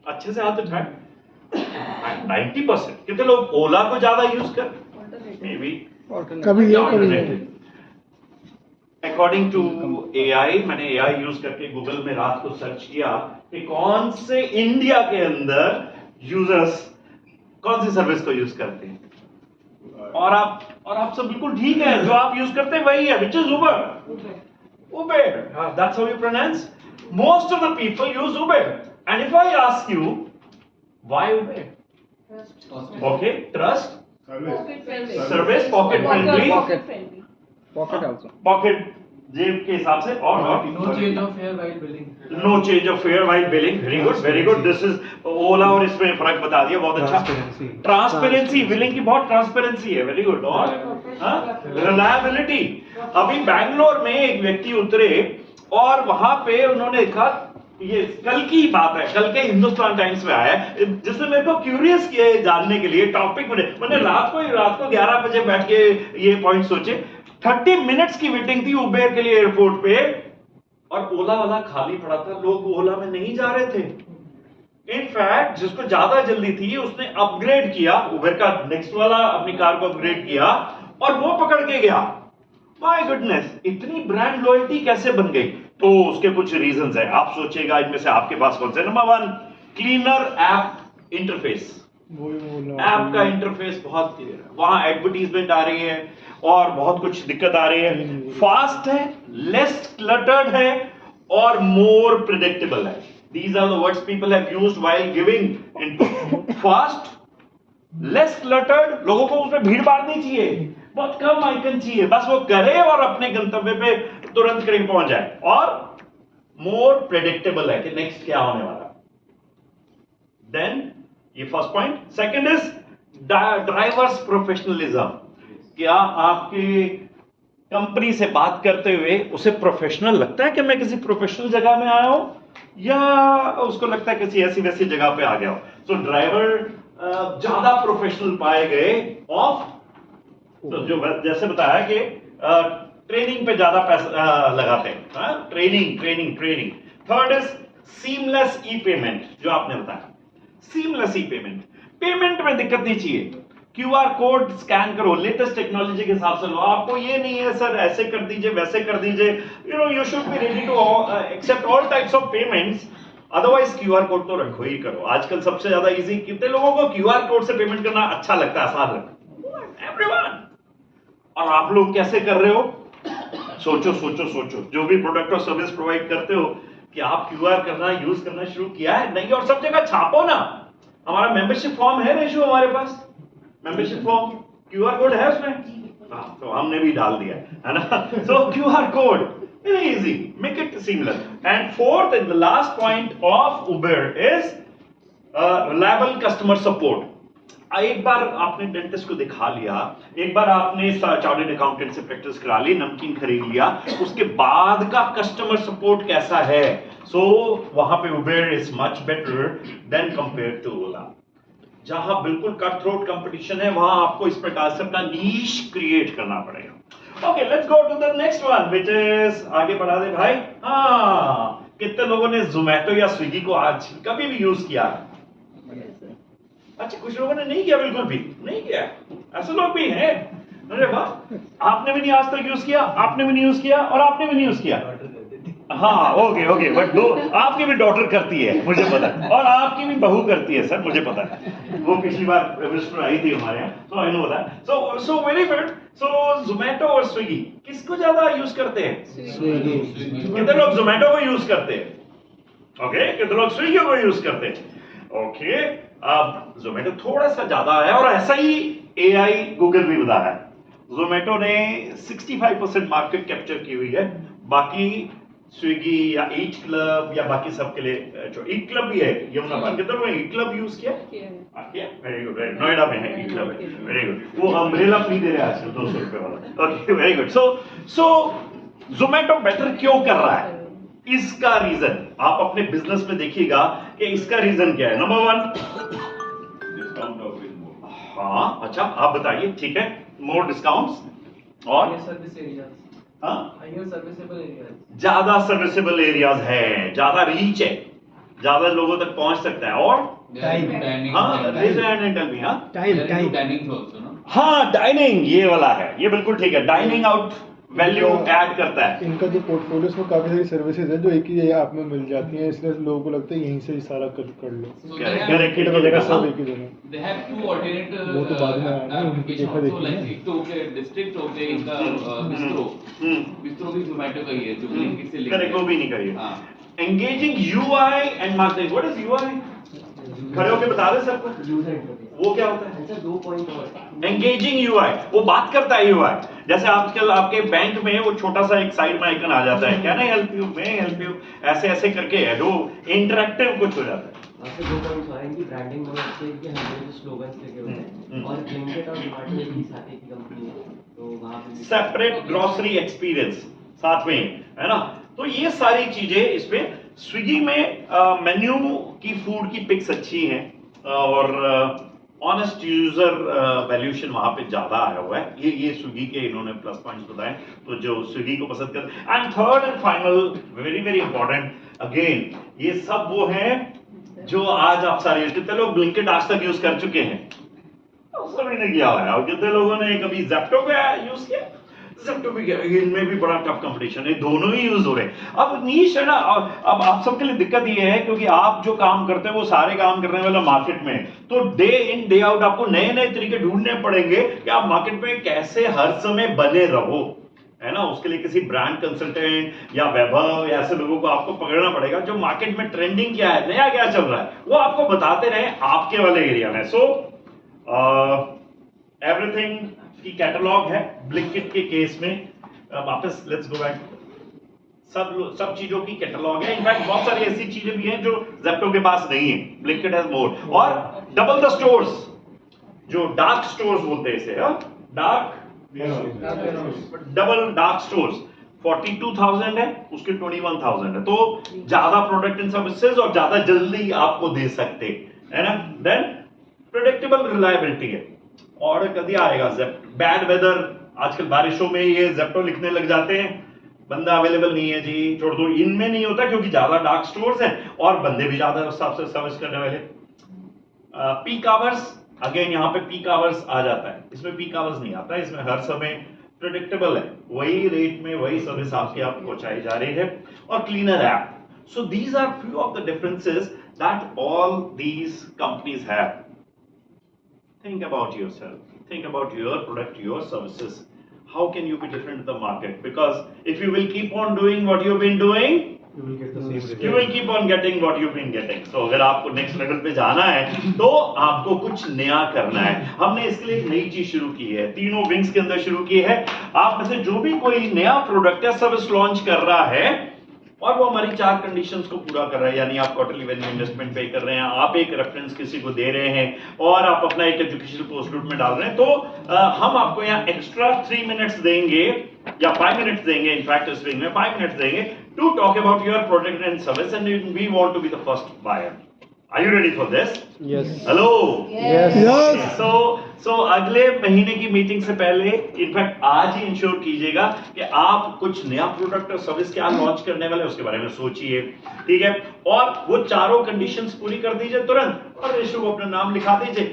अच्छे से हाथ उठाए। 90%। कितने लोग ओला को ज्यादा यूज कर? मे बी कभी ये कभी ये। अकॉर्डिंग टू AI, मैंने AI यूज करके गूगल में रात को सर्च किया कि कौन से इंडिया के अंदर यूजर्स कौन सी सर्विस को यूज करते हैं, और आप सब बिल्कुल ठीक है, जो आप यूज करते हैं वही है, which is Uber. That's how you pronounce. Most of the people use Uber, and if I ask you why Uber? Okay, trust, service, pocket friendly, pocket जेब के हिसाब से, और No change of fare while billing. No change of fare while billing. Very good, very good. This is Ola, और इसमें फर्क बता दिया, बहुत अच्छा। ट्रांसपेरेंसी, बिलिंग की बहुत ट्रांसपेरेंसी है, वेरी गुड। और रिलायबिलिटी। अभी बैंगलोर में एक व्यक्ति उतरे और वहां पे उन्होंने देखा, ये कल की बात है, कल के हिंदुस्तान टाइम्स में आया है, जिसने मेरे को क्यूरियस किया है जानने के लिए टॉपिक में। मैंने रात को 11 बजे बैठ के ये पॉइंट सोचे। 30 मिनट्स की वेटिंग थी उबेर के लिए एयरपोर्ट पे, और ओला वाला खाली पड़ा था, लोग ओला में नहीं जा रहे थे। इनफैक्ट जिसको ज्यादा जल्दी थी उसने अपग्रेड किया, उबेर का नेक्स्ट वाला अपनी कार को अपग्रेड किया और वो पकड़ के गया। माय गुडनेस, इतनी ब्रांड लॉयल्टी कैसे बन गई? तो उसके कुछ रीजंस है, आप सोचिएगा इनमें से आपके पास कौन से। Number 1, cleaner app interface. App का इंटरफेस बहुत क्लियर है, वहां एडवर्टीजमेंट आ रही है और बहुत कुछ दिक्कत आ रही है। फास्ट है, लेस क्लटर्ड है, और मोर प्रिडिक्टेबल है। These are the words people have used while giving input. Fast, less cluttered, लोगों को उसमें भीड़ भाड़ नहीं चाहिए, बहुत कम आइकन चाहिए, बस वो करे और अपने गंतव्य पे तुरंत करीब पहुंच जाए। और मोर प्रेडिक्टेबल है कि नेक्स्ट क्या होने वाला। देन ये first point. Second is drivers professionalism. क्या आपकी कंपनी से बात करते हुए उसे प्रोफेशनल लगता है कि मैं किसी प्रोफेशनल जगह में आया हूं, या उसको लगता है किसी ऐसी वैसी जगह पे आ गया हो? सो ड्राइवर ज्यादा प्रोफेशनल पाए गए ऑफ, तो जो जैसे बताया कि ट्रेनिंग पे ज्यादा पैसा लगाते हैं, training. Third is seamless E payment, जो आपने बताया, सीमलेस ई पेमेंट में दिक्कत नहीं चाहिए। QR कोड स्कैन करो, लेटेस्ट टेक्नोलॉजी के हिसाब से लो। आपको ये नहीं है सर ऐसे कर दीजिए वैसे कर दीजिए, you should be ready to accept all types of payments. Otherwise QR code तो रखो ही करो। आजकल सबसे ज्यादा इजी, कितने लोगों को QR कोड से पेमेंट करना अच्छा लगता है, आसान लगता है? एवरीवन। और आप लोग कैसे कर रहे हो? सोचो, जो भी प्रोडक्ट और सर्विस प्रोवाइड करते हो, कि आप QR करना यूज करना शुरू किया है? नहीं, और सब जगह छापो ना। हमारा मेंबरशिप फॉर्म है रेशो, हमारे पास मेंबरशिप फॉर्म, QR कोड है उसमें, तो हमने भी डाल दिया है ना। सो QR code, very easy, make it seamless. And fourth and the last point of Uber is reliable customer support. एक बार आपने डेंटिस्ट को दिखा लिया, एक बार आपने चार्टर्ड अकाउंटेंट से प्रैक्टिस करा ली, नमकीन खरीद लिया, उसके बाद का कस्टमर सपोर्ट कैसा है? सो वहां पे Uber is much better than compare to Ola. जहां बिल्कुल कट थ्रोट कंपटीशन है, वहां आपको इस प्रकार से अपना नीश क्रिएट करना पड़ेगा। Okay, let's go to the next one, which is, आगे बढ़ा दे भाई। कितने लोगों ने जोमेटो या स्विगी को आज कभी भी यूज किया? अच्छा, कुछ लोगों ने नहीं किया, बिल्कुल भी नहीं किया, ऐसे लोग भी हैं। अरे वाह, आपने भी नहीं आज तक यूज किया, आपने भी नहीं यूज किया, और आपने भी नहीं यूज किया। हाँ, ओके, बट दो आपकी भी डॉटर करती है, मुझे पता है, और आपकी भी बहू करती है सर, मुझे पता है। वो पिछली बार विजिट आई थी हमारे यहाँ, so I know that. So very good. So Zomato और स्विगी किसको ज्यादा यूज करते हैं? स्विगी। कितने लोग जोमेटो को यूज करते हैं? ओके, कितने लोग स्विगी को यूज करते हैं? ओके, अब जोमेटो थोड़ा सा ज्यादा है, और ऐसा ही AI गूगल भी बता रहा है। जोमेटो ने 65% मार्केट कैप्चर की हुई है, बाकी स्विगी या ईट क्लब या बाकी सब के लिए, जो ईट क्लब भी है यमुना पार्क, कितने लोगों ने ईट क्लब यूज किया? वेरी गुड, नोएडा में है ईट क्लब, वेरी गुड। वो अम्ब्रेला फ्री दे रहे हैं आजकल, 200 रुपए वाला। Okay, very good. So Zomato better क्यों कर रहा है? इसका रीजन आप अपने बिजनेस में देखिएगा कि इसका रीजन क्या है। Number 1, discount offer more. हाँ, अच्छा आप बताइए, ठीक है, मोर डिस्काउंट्स, और सर्विस एरियाज, हाँ, हायर सर्विसेबल एरियाज, ज्यादा सर्विसेबल एरियाज है, ज्यादा रीच है, ज्यादा लोगों तक पहुंच सकता है। और Dining. हाँ raise your hand and tell me, हाँ Dining also, no? हाँ डाइनिंग ये वाला है, ये बिल्कुल ठीक है, डाइनिंग आउट वैल्यू ऐड करता है। इनका जो पोर्टफोलियो उसमें काफी सारी सर्विसेज है जो एक ही ऐप में मिल जाती हैं, इसलिए लोगों को लगता है यहीं से ही सारा कर लो। So Correct, they correct, have, एक ही जगह, सब हाँ। एक ही जगह। they have two alternate वो तो बाद में आया ना, उनकी application देखा also, देखी like ना। एक तो हो गया district, हो गया इनका bistro. Bistro भी Zomato का ही है, जो Blinkit से लिंक करेक्ट, वो भी नहीं करिए। हाँ. Engaging UI and marketing. What is UI? खड़े होके बता रहे सबको। यूजर इंटरफेस वो क्या होता है? सर 2 पॉइंट और एंगेजिंग यूआई, वो बात करता है यूआई। जैसे आजकल आपके बैंक में वो छोटा सा एक साइड में आइकन आ जाता है, can I help you, may help you, ऐसे ऐसे करके है, वो इंटरेक्टिव कुछ हो जाता है। आपसे 2 पॉइंट्स और हैं इनकी ब्रांडिंग बहुत अच्छी है कि हमारे जो स्लोगन्स लगे हुए हैं और ब्लिंकिट और जोमेटो एक ही साथ एक ही कंपनी है, तो वहाँ पे सेपरेट ग्रोसरी एक्सपीरियंस साथ में है ना। तो ये सारी चीजें इसमें स्विगी में मेन्यू की फूड की पिक्स अच्छी हैं और ऑनेस्ट यूजर वैल्यूएशन वहां पे ज्यादा आया हुआ है। ये स्विगी के इन्होंने प्लस पॉइंट्स बताए, तो जो स्विगी को पसंद करते। And third and final very very important, again ये सब वो हैं जो आज आप सारे, कितने लोग ब्लिंकिट आज तक यूज कर चुके हैं? सभी ने किया हुआ है। और कितने लोगों ने कभी ज़ेप्टो का यूज किया? ज़ेप्टो भी किया, इनमें भी बड़ा टफ कंपटीशन है, दोनों ही यूज हो रहे हैं। अब नीश है ना, अब आप सबके लिए दिक्कत ये है क्योंकि आप जो काम करते हैं वो सारे काम करने वाला मार्केट में है, तो डे इन डे आउट आपको नए नए तरीके ढूंढने पड़ेंगे कि आप मार्केट में कैसे हर समय बने रहो, है ना। उसके लिए किसी ब्रांड कंसल्टेंट या वैभव या ऐसे लोगों को आपको पकड़ना पड़ेगा जो मार्केट में ट्रेंडिंग क्या है, नया क्या चल रहा है, वो आपको बताते रहे आपके वाले एरिया में। सो एवरीथिंग की कैटलॉग है ब्लिंकिट के केस में। वापस लेट्स गो बैक, सब चीजों की कैटलॉग है। इनफैक्ट बहुत सारी ऐसी चीजें भी हैं जो ज़ेप्टो के पास नहीं है, ब्लिंकिट हैज मोर। और डबल द स्टोर्स, जो डार्क स्टोर्स बोलते हैं इसे, डार्क डबल डार्क स्टोर्स 42,000 है, उसके 21,000 है, तो ज्यादा प्रोडक्ट एंड सर्विसेज और ज्यादा जल्दी आपको दे सकते है ना। देन प्रेडिक्टेबल रिलायबिलिटी है। और कभी आएगा बैड वेदर, आजकल बारिशों में ये ज़ेप्टो लिखने लग जाते हैं, बंदा अवेलेबल नहीं है जी, छोड़ दो। इनमें नहीं होता क्योंकि ज्यादा डार्क स्टोर्स हैं और बंदे भी ज्यादा उस हिसाब से सर्विस करने वाले। पीक आवर्स, अगेन यहाँ पे पीक आवर्स आ जाता है, इसमें पीक आवर्स नहीं आता, इसमें हर समय प्रेडिक्टेबल है, वही रेट में वही सर्विस आपके आप पहुंचाई जा रही है। और cleaner app. So these are few of the differences that all these companies have. Think about yourself, think about your product, your services. How can you be different in the market? Because if you will keep on doing what you've been doing, You will get the same result. you will keep on getting what you've been getting. So अगर आपको next level पे जाना है तो आपको कुछ नया करना है। हमने इसके लिए एक नई चीज शुरू की है, तीनों विंग्स के अंदर शुरू की है। आप में से जो भी कोई नया प्रोडक्ट या सर्विस लॉन्च कर रहा है और वो हमारी 4 कंडीशंस को पूरा कर रहा है, यानी आप क्वार्टरली वैल्यू इन्वेस्टमेंट पे कर रहे हैं, आप एक रेफरेंस किसी को दे रहे हैं और आप अपना एक एजुकेशनल पोस्टलूट में डाल रहे हैं, तो हम आपको यहाँ एक्स्ट्रा 3 मिनट्स देंगे या 5 मिनट्स देंगे, इनफैक्ट इस विंग में 5 मिनट्स देंगे to talk about your product and service and we want to be the first buyer. Are you ready for this? Yes. Hello. Yes. Yes. So अगले महीने की meeting से पहले, इनफैक्ट आज ही इंश्योर कीजिएगा कि आप कुछ नया प्रोडक्ट और सर्विस क्या लॉन्च करने वाले उसके बारे में सोचिए, ठीक है। और वो चारों कंडीशंस पूरी कर दीजिए तुरंत और रेशो को अपना नाम लिखा दीजिए।